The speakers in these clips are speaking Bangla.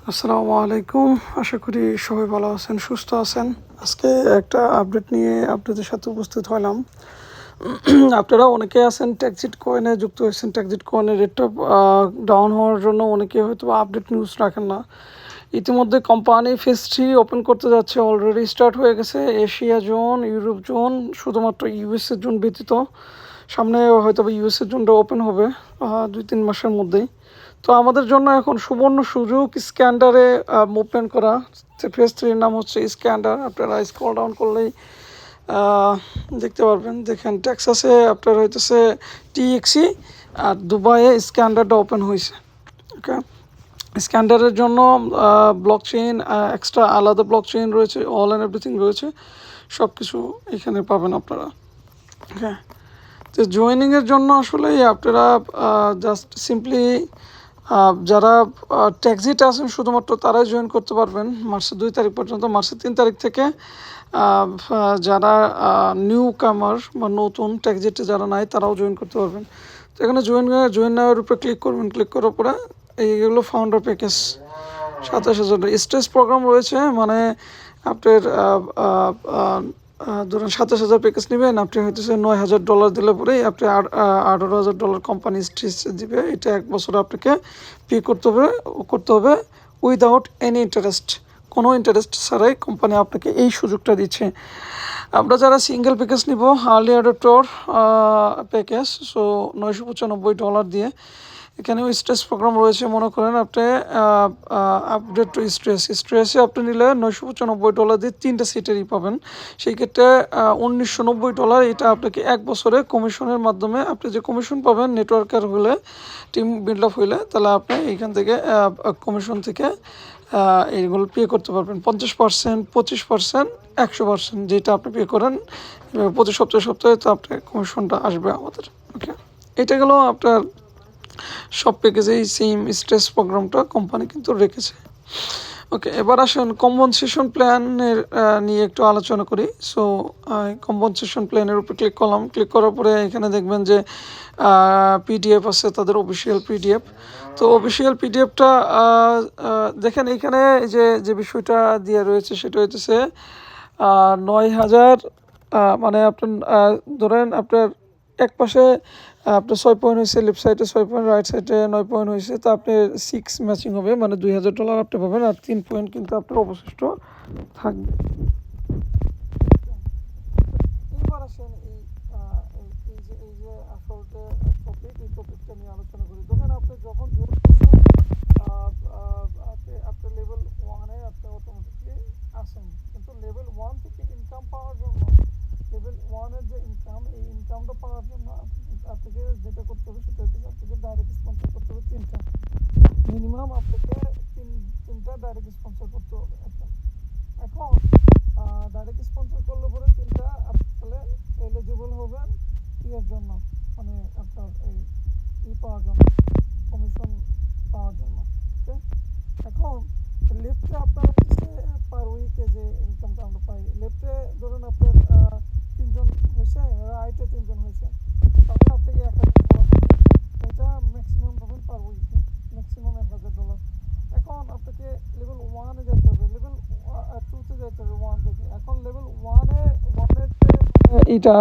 আসসালামু আলাইকুম। আশা করি সবাই ভালো আছেন, সুস্থ আছেন। আজকে একটা আপডেট নিয়ে আপনাদের সাথে উপস্থিত হলাম। আপনারা অনেকে আছেন ট্যাক্সিট কয়েনে যুক্ত হয়েছেন। ট্যাক্সিট কয়েনের রেটটা ডাউন হওয়ার জন্য অনেকে হয়তো আপডেট নিউজ রাখেন না। ইতিমধ্যে কোম্পানি ফেজ 3 ওপেন করতে যাচ্ছে, অলরেডি স্টার্ট হয়ে গেছে। এশিয়া জোন, ইউরোপ জোন, শুধুমাত্র ইউএসএ জোন ব্যতীত। সামনে হয়তো ইউএসএ জোনটা ওপেন হবে 2-3 মাসের মধ্যেই। তো আমাদের জন্য এখন সুবর্ণ সুযোগ স্ক্যান্ডারে মুভমেন্ট করা। ফেজ 3 নাম হচ্ছে স্ক্যান্ডার। আপনারা স্ক্রল ডাউন করলেই দেখতে পারবেন। দেখেন টেক্সাসে আপনার হইতেছে টিএক্সি, আর দুবাইয়ে স্ক্যান্ডারটা ওপেন হয়েছে। ওকে, স্ক্যান্ডারের জন্য ব্লক চেইন, এক্সট্রা আলাদা ব্লক চেইন রয়েছে, অল অ্যান্ড এভরিথিং রয়েছে, সব কিছু এখানে পাবেন আপনারা। ওকে, তো জয়েনিংয়ের জন্য আসলে আপনারা জাস্ট সিম্পলি যারা ট্যাক্সিতে আছেন শুধুমাত্র তারাই জয়েন করতে পারবেন মার্চের 2 তারিখ পর্যন্ত। মার্চের 3 তারিখ থেকে যারা নিউ কামার বা নতুন ট্যাক্সিতে যারা নাই তারাও জয়েন করতে পারবেন। তো এখানে জয়েন নেওয়ার উপরে ক্লিক করবেন। ক্লিক করার পরে এইগুলো ফাউন্ডার প্যাকেজ 27,000 স্টেজ প্রোগ্রাম রয়েছে। মানে আপনার ধরুন 27,000 প্যাকেজ নেবেন, আপনি হইতেছে $9,000 দিলে পরেই আপনি $18,000 কোম্পানি স্ট্রেস দিবে। এটা 1 বছরে আপনাকে পে করতে হবে উইদাউট এনি ইন্টারেস্ট। কোনো ইন্টারেস্ট ছাড়াই কোম্পানি আপনাকে এই সুযোগটা দিচ্ছে। আমরা যারা সিঙ্গেল প্যাকেজ নিব, আর্লি অ্যাডাপ্টর প্যাকেজ, সো $995 দিয়ে এখানেও স্ট্রেস প্রোগ্রাম রয়েছে। মনে করেন আপনি আপডেট টু স্ট্রেসে আপনি নিলে $995 দিয়ে 3টা সিটেরই পাবেন। সেই ক্ষেত্রে $1,990 এটা আপনাকে 1 বছরে কমিশনের মাধ্যমে আপনি যে কমিশন পাবেন নেটওয়ার্কার হলে, টিম বিল্ড আপ হইলে, তাহলে আপনি এইখান থেকে কমিশন থেকে এইগুলো পে করতে পারবেন। 50%, 25%, 100% যেটা আপনি পে করেন প্রতি সপ্তাহে তো আপনার কমিশনটা আসবে আমাদের। ওকে, এটা গেল আপনার সব প্যাকেজেই সেম স্ট্রেস প্রোগ্রামটা কোম্পানি কিন্তু রেখেছে। ওকে, এবার আসুন কম্পনসেশন প্ল্যানের নিয়ে একটু আলোচনা করি। সো কম্পনসেশন প্ল্যানের উপর ক্লিক করলাম। ক্লিক করার পরে এখানে দেখবেন যে পিডিএফ আছে, তাদের অফিসিয়াল পিডিএফ। তো অফিসিয়াল পিডিএফটা দেখেন এইখানে যে বিষয়টা দিয়ে রয়েছে সেটা হইতেছে 9,000, মানে আপনার ধরেন আপনার এক পাশে আপনার 6 পয়েন্ট হয়েছে, লেফট সাইডে 6 পয়েন্ট, রাইট সাইডে 9 পয়েন্ট হয়েছে। তো আপনি 6 ম্যাচিং হবে, মানে $2,000 আপনি পাবেন, আর 3 পয়েন্ট কিন্তু আপনার অবশিষ্ট থাকবে। এবার আসেন এই যে আসল যে টপিক, এই টপিকটা নিয়ে আলোচনা করি। দেখেন আপনি যখন জয়েন করছেন আপনি লেভেল 1-এ আপনি অটোমেটিকলি আসেন, কিন্তু লেভেল 1 থেকে ইনকাম পাওয়ার জন্য, লেভেল 1-এর যে ইনকাম, এই ইনকামটা পাওয়ার জন্য আপনাকে যেটা করতে হবে সেটা হচ্ছে আপনাকে ডাইরেক্ট স্পন্সর করতে হবে 3টা। মিনিমাম আপনাকে তিনটা ডাইরেক্ট স্পন্সর করতে হবে। এখন ডাইরেক্ট স্পন্সর করলে পরে 3টা আপনি এলিজিবল হবেন ইয়ের জন্য, মানে আপনার এই পাওয়ার জন্য, কমিশন পাওয়ার জন্য। ওকে, এখন লেফটে আপনার হচ্ছে পার উইকে যে ইনকামটা আমরা পাই, লেফটে ধরুন আপনার 3জন হয়েছে, রাইটে 3জন হয়েছে, তাহলে আপনাকে $1,000 পাবেন। এটা ম্যাক্সিমাম পাবেন পার উইকে, ম্যাক্সিমাম $1,000। এখন আপনাকে লেভেল 1-এ যেতে হবে, লেভেল 2-তে যেতে হবে 1 থেকে। এখন লেভেল 1-এর এইটা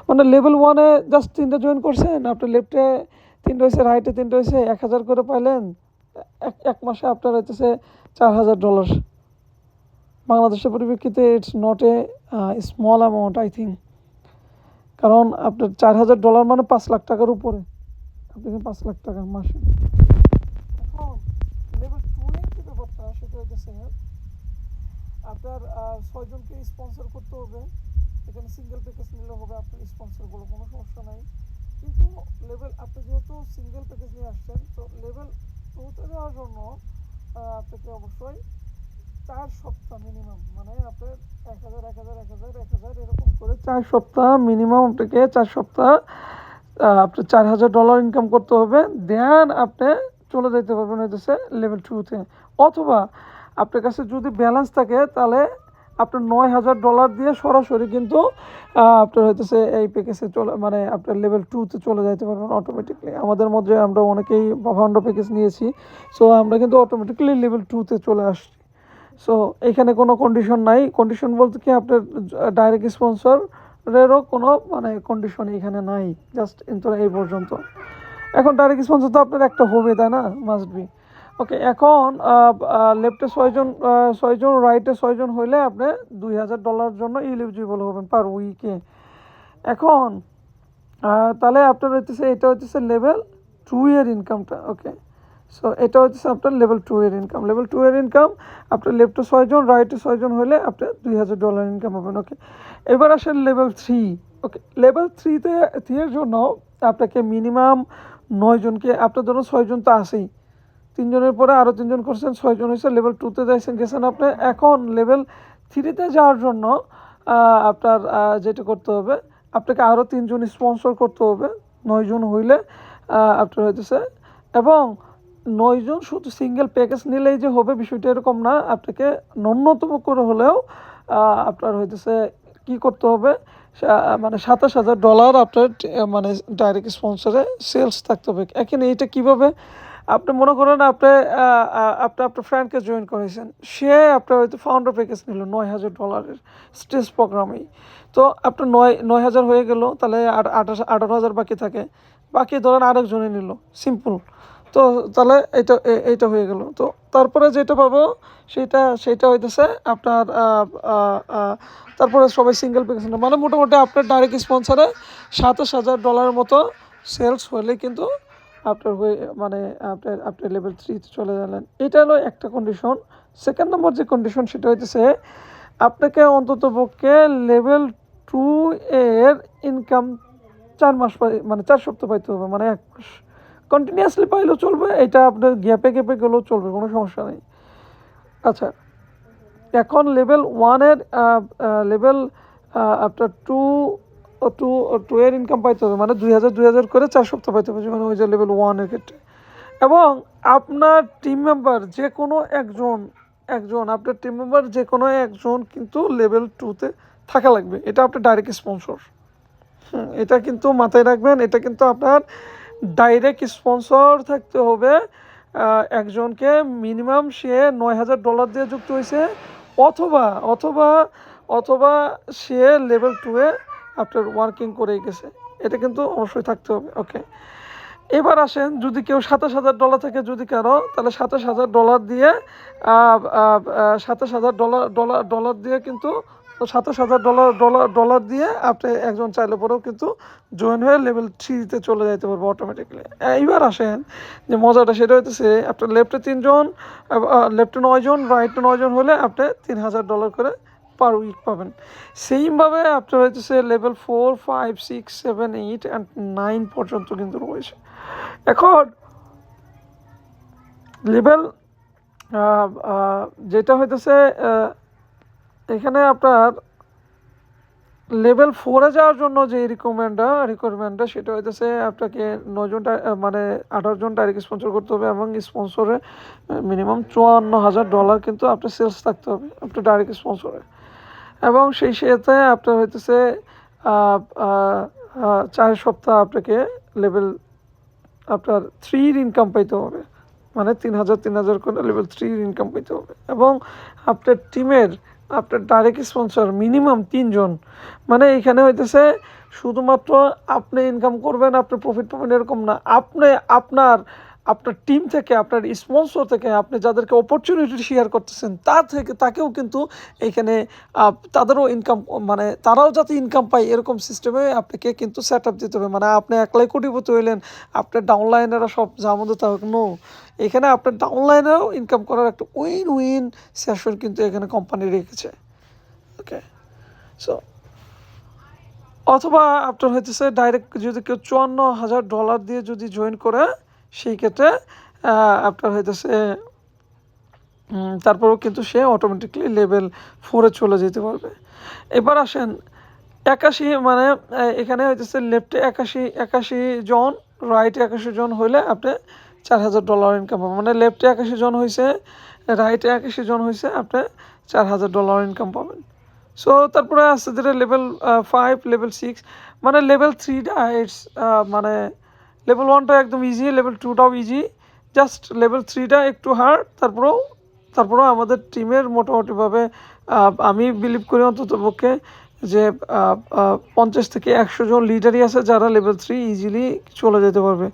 মানে লেভেল 1-এ জাস্ট 3টা জয়েন করছেন, আপনার লেফটে 3টা হয়েছে, রাইটে 3টা হয়েছে, 1,000 করে পাইলেন। এক মাসে আপনার হইতেছে $4,000। বাংলাদেশের পরিপ্রেক্ষিতে it's not a small amount I think, কারণ আপনার $4,000 মানে 5 লাখ টাকার উপরে, আপনি 5 লাখ টাকা মাসে। এখন লেভেল 2-এর যে ব্যাপারটা সেটা হইতেছে আপনার 6জনকে স্পন্সর করতে হবে। এখানে সিঙ্গেল প্যাকেজ নিলে হবে আপনার স্পন্সরগুলো, কোনো সমস্যা নাই। কিন্তু আপনি যেহেতু সিঙ্গেল প্যাকেজ নিয়ে আসছেন, তো লেভেল 2-তে যাওয়ার জন্য আপনাকে অবশ্যই 4 সপ্তাহ মিনিমাম, মানে আপনার 1,000 1,000 1,000 1,000 এরকম করে 4 সপ্তাহ মিনিমাম, আপনাকে 4 সপ্তাহ আপনার $4,000 ইনকাম করতে হবে। দেন আপনি চলে যেতে পারবেন হইতেছে লেভেল 2-তে। অথবা আপনার কাছে যদি ব্যালেন্স থাকে তাহলে আপনার $9,000 দিয়ে সরাসরি কিন্তু আপনার হইতেছে এই প্যাকেজে চলে, মানে আপনার লেভেল 2-তে চলে যাইতে পারবেন অটোমেটিকলি। আমাদের মধ্যে আমরা অনেকেই ফাউন্ডার প্যাকেজ নিয়েছি, সো আমরা কিন্তু অটোমেটিকলি লেভেল 2-তে চলে আসছি। সো এখানে কোনো কন্ডিশন নাই। কন্ডিশন বলতে কি, আপনার ডাইরেক্ট স্পন্সরেরও কোনো মানে কন্ডিশন এখানে নাই, জাস্ট কিন্তু এই পর্যন্ত। এখন ডাইরেক্ট স্পন্সর তো আপনার একটা হবে, তাই না? Must be. ওকে, এখন লেফটে 6 জন, রাইটে 6 জন হইলে আপনি $2,000 জন্য এলিজিবল হবেন পার উইকে। এখন তাহলে আপনার হইতেছে, এটা হইতেছে লেভেল 2 এর ইনকামটা। ওকে, সো এটা হচ্ছে আপনার লেভেল 2 এর ইনকাম। লেভেল 2 এর ইনকাম আপনার লেফটে 6 জন, রাইটে 6 জন হলে আপনার $2,000 ইনকাম হবেন। ওকে, এবার আসেন লেভেল 3। ওকে, লেভেল 3 এর জন্য আপনাকে মিনিমাম 9 জনকে, আপনার ধরুন 6 জন তো আছেই, 3 জনের পরে আরও 3 জন করছেন, 6 জন হয়েছে, লেভেল 2-তে গেছেন আপনি। এখন লেভেল 3-তে যাওয়ার জন্য আপনার যেটা করতে হবে, আপনাকে আরও 3 জন স্পন্সর করতে হবে, 9 জন হইলে আপনার হইতেছে। এবং 9 জন শুধু সিঙ্গেল প্যাকেজ নিলেই যে হবে বিষয়টা এরকম না, আপনাকে ন্যূনতম করে হলেও আপনার হইতেছে কি করতে হবে, মানে $27,000 আপনার মানে ডাইরেক্ট স্পন্সরে সেলস থাকতে হবে। এখানে এটা কীভাবে, আপনি মনে করেন আপনি আপনার ফ্রেন্ডকে জয়েন করেছেন, সে আপনার হয়তো ফাউন্ডার প্যাকেজ নিল $9,000 স্টেজ প্রোগ্রামেই। তো আপনার 9,000 হয়ে গেল, তাহলে আর 18,000 বাকি থাকে, বাকি ধরেন আরেকজনে নিল, সিম্পল। তো তাহলে এইটা হয়ে গেল। তো তারপরে যেটা পাবো সেটা হইতেছে আপনার তারপরে সবাই সিঙ্গেল প্যাকেজ, মানে মোটামুটি আপনার ডাইরেক্ট স্পন্সরে $27,000 মতো সেলস হলে কিন্তু আপনার হয়ে, মানে আপনার লেভেল 3-তে চলে গেলেন। এটা হলো একটা কন্ডিশন। সেকেন্ড নম্বর যে কন্ডিশন সেটা হইতেছে, আপনাকে অন্ততপক্ষে লেভেল 2 এর ইনকাম 4 মাস মানে 4 সপ্তাহ পাইতে হবে, মানে 1 মাস কন্টিনিউয়াসলি পাইলেও চলবে, এটা আপনার গ্যাপে গেলেও চলবে, কোনো সমস্যা নেই। আচ্ছা, এখন লেভেল 1 এর লেভেল আপনার 2 এর ইনকাম পাইতে হবে, মানে 2,000 করে 4 সপ্তাহ পাইতে হবে, মানে ওই যে লেভেল 1 এর ক্ষেত্রে। এবং আপনার টিম মেম্বার যে কোনো একজন আপনার টিম মেম্বার যে কোনো একজন কিন্তু লেভেল 2-তে থাকা লাগবে, এটা আপনার ডাইরেক্ট স্পন্সর। এটা কিন্তু মাথায় রাখবেন, এটা কিন্তু আপনার ডাইরেক্ট স্পন্সর থাকতে হবে একজনকে, মিনিমাম সে $9,000 দিয়ে যুক্ত হয়েছে, অথবা অথবা অথবা সে লেভেল 2-এ আপনার ওয়ার্কিং করে গেছে, এটা কিন্তু অবশ্যই থাকতে হবে। ওকে, এবার আসেন, যদি কেউ $27,000 থাকে যদি কারো, তাহলে $27,000 দিয়ে $27,000 দিয়ে কিন্তু $27,000 দিয়ে আপনি একজন চাইলে পরেও কিন্তু জয়েন হয়ে লেভেল 3-তে চলে যাইতে পারবো অটোমেটিকলি। এইবার আসেন যে মজাটা, সেটা হইতেছে আপনার লেফটে 3 জন, লেফটে 9 জন, রাইটে 9 জন হলে আপনি $3,000 করে পার উইক পাবেন। সেইমভাবে আপনার হইতেছে লেভেল 4, 5, 6, 7, 8 and 9 পর্যন্ত কিন্তু রয়েছে। এখন লেভেল যেটা হইতেছে এখানে আপনার লেভেল 4-এ যাওয়ার জন্য যে রিকোয়ারমেন্টটা সেটা হইতেছে আপনাকে 9 জন, মানে 18 জন ডাইরেক্ট স্পন্সর করতে হবে, এবং স্পন্সরে মিনিমাম $54,000 কিন্তু আপনার সেলস থাকতে হবে আপনার ডাইরেক্ট স্পন্সরে। এবং সেই সাথে আপনার হইতেছে 4 সপ্তাহ আপনাকে লেভেল আপনার 3-র ইনকাম পাইতে হবে, মানে 3,000 করে লেভেল 3-র ইনকাম পাইতে হবে। এবং আপনার টিমের আপনার ডাইরেক্ট স্পন্সর মিনিমাম 3 জন, মানে এখানে হইতেছে শুধুমাত্র আপনি ইনকাম করবেন, আপনি প্রফিট পাবেন এরকম না, আপনি আপনার টিম থেকে, আপনার স্পন্সর থেকে, আপনি যাদেরকে অপরচুনিটি শেয়ার করতেছেন তাকেও কিন্তু এইখানে তাদেরও ইনকাম, মানে তারাও যাতে ইনকাম পায় এরকম সিস্টেমে আপনাকে কিন্তু সেট আপ দিতে হবে। মানে আপনি একলাই কোটিপতি হইলেন, আপনার ডাউনলাইনেরা সব জামতে থাকুক, নো, এখানে আপনার ডাউনলাইনেও ইনকাম করার একটা উইন সেশন কিন্তু এখানে কোম্পানি রেখেছে। ওকে, সো অথবা আপনার হইতেছে ডাইরেক্ট যদি কেউ $54,000 দিয়ে যদি জয়েন করে, সেই ক্ষেত্রে আপনার হইতেছে তারপরেও কিন্তু সে অটোমেটিকলি লেভেল 4-এ চলে যেতে পারবে। এবার আসেন 81, মানে এখানে হইতেছে লেফটে 81 জন, রাইটে 81 জন হইলে আপনি $4,000 ইনকাম পাবেন, মানে লেফটে 81 জন হয়েছে, রাইটে 81 জন হয়েছে, আপনি $4,000 ইনকাম পাবেন। সো তারপরে আস্তে ধীরে লেভেল 5 লেভেল 6 মানে লেভেল 3টা ইটস মানে লেভেল 1টা একদম ইজি, লেভেল 2টাও ইজি, জাস্ট লেভেল 3টা একটু হার্ড। তারপরেও আমাদের টিমের মোটামুটিভাবে আমি বিলিভ করি অন্ততপক্ষে যে 50 থেকে 100 জন লিডারই আছে যারা লেভেল 3 ইজিলি চলে যেতে পারবে।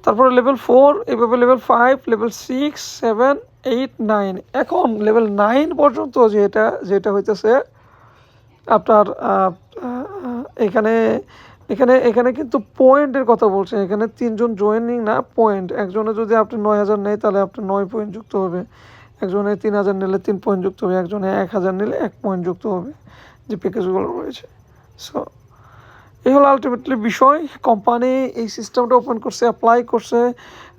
তারপরে লেভেল 4, এভাবে লেভেল 5, লেভেল 6, 7, 8, 9, এখন লেভেল 9 পর্যন্ত যেটা হইতেছে আপনার এখানে এখানে এখানে কিন্তু পয়েন্টের কথা বলছেন। এখানে 3জন জয়েনিং না, পয়েন্ট। একজনে যদি আপনি 9,000 নেয় তাহলে আপনার 9 পয়েন্ট যুক্ত হবে, একজনে 3,000 নিলে 3 পয়েন্ট যুক্ত হবে, একজনে 1,000 নিলে 1 পয়েন্ট যুক্ত হবে, যে প্যাকেজগুলো রয়েছে। সো এই হলো আলটিমেটলি বিষয়। কোম্পানি এই সিস্টেমটা ওপেন করছে, অ্যাপ্লাই করছে।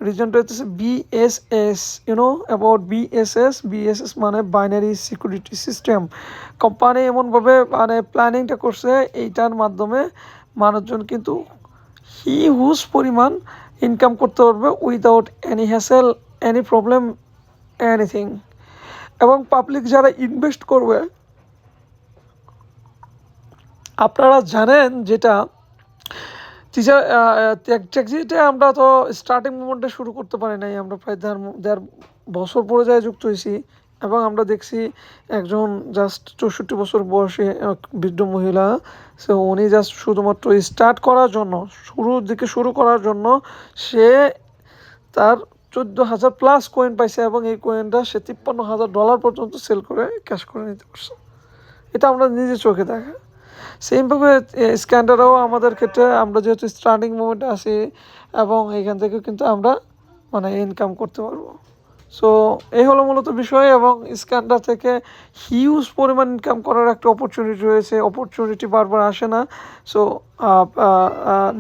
রিজনটা হচ্ছে বিএসএস, অ্যাবাউট বিএসএস মানে বাইনারি সিকিউরিটি সিস্টেম। কোম্পানি এমনভাবে মানে প্ল্যানিংটা করছে, এইটার মাধ্যমে মানুষজন কিন্তু হিউজ পরিমাণ ইনকাম করতে পারবে without any hassle, any problem, anything. এবং পাবলিক যারা ইনভেস্ট করবে, আপনারা জানেন যেটা টিচার ট্যাক্সিতে আমরা তো স্টার্টিং মোমেন্টে শুরু করতে পারি নাই, আমরা প্রায় দেড় বছর পরে যায় যুক্ত হয়েছি। এবং আমরা দেখছি একজন জাস্ট 64 বছর বয়সে এক বৃদ্ধ মহিলা, সো উনি জাস্ট শুধুমাত্র স্টার্ট করার জন্য, শুরু করার জন্য সে তার 14,000 প্লাস কয়েন পাইছে, এবং এই কয়েনটা সে $53,000 পর্যন্ত সেল করে ক্যাশ করে নিতে পারছে। এটা আমরা নিজে চোখে দেখা। সেমভাবে স্ক্যান্ডারও আমাদের ক্ষেত্রে, আমরা যেহেতু স্টার্টিং মোমেন্টে আছি এবং এখান থেকে কিন্তু আমরা মানে ইনকাম করতে পারবো। সো এই হলো মূলত বিষয়। এবং স্ক্যান্ডার থেকে হিউজ পরিমাণ ইনকাম করার একটা অপরচুনিটি রয়েছে, অপরচুনিটি বারবার আসে না। সো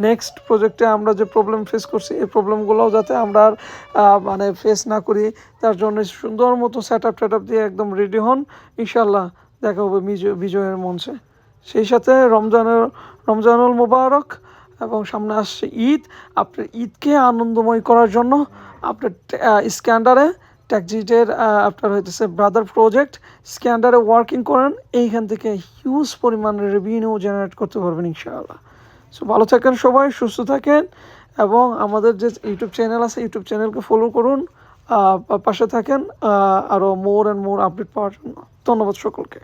নেক্সট প্রজেক্টে আমরা যে প্রবলেম ফেস করছি, এই প্রবলেমগুলোও যাতে আমরা আর মানে ফেস না করি, তার জন্য সুন্দর মতো সেট আপ দিয়ে একদম রেডি হন। ইনশাল্লাহ দেখা হবে বিজয়ের মঞ্চে। সেই সাথে রমজানুল মুবারক, এবং সামনে আসছে ঈদ। আপনার ঈদকে আনন্দময় করার জন্য আপনার স্ক্যান্ডারে ট্যাক্সিটের আপনার হইতেছে ব্রাদার প্রজেক্ট, স্ক্যান্ডারে ওয়ার্কিং করেন, এইখান থেকে হিউজ পরিমাণ রেভিনিউ জেনারেট করতে পারবেন ইনশাআল্লাহ। সো ভালো থাকেন সবাই, সুস্থ থাকেন, এবং আমাদের যে ইউটিউব চ্যানেল আছে, ইউটিউব চ্যানেলকে ফলো করুন, পাশে থাকেন আরও মোর অ্যান্ড মোর আপডেট পাওয়ার জন্য। ধন্যবাদ সকলকে।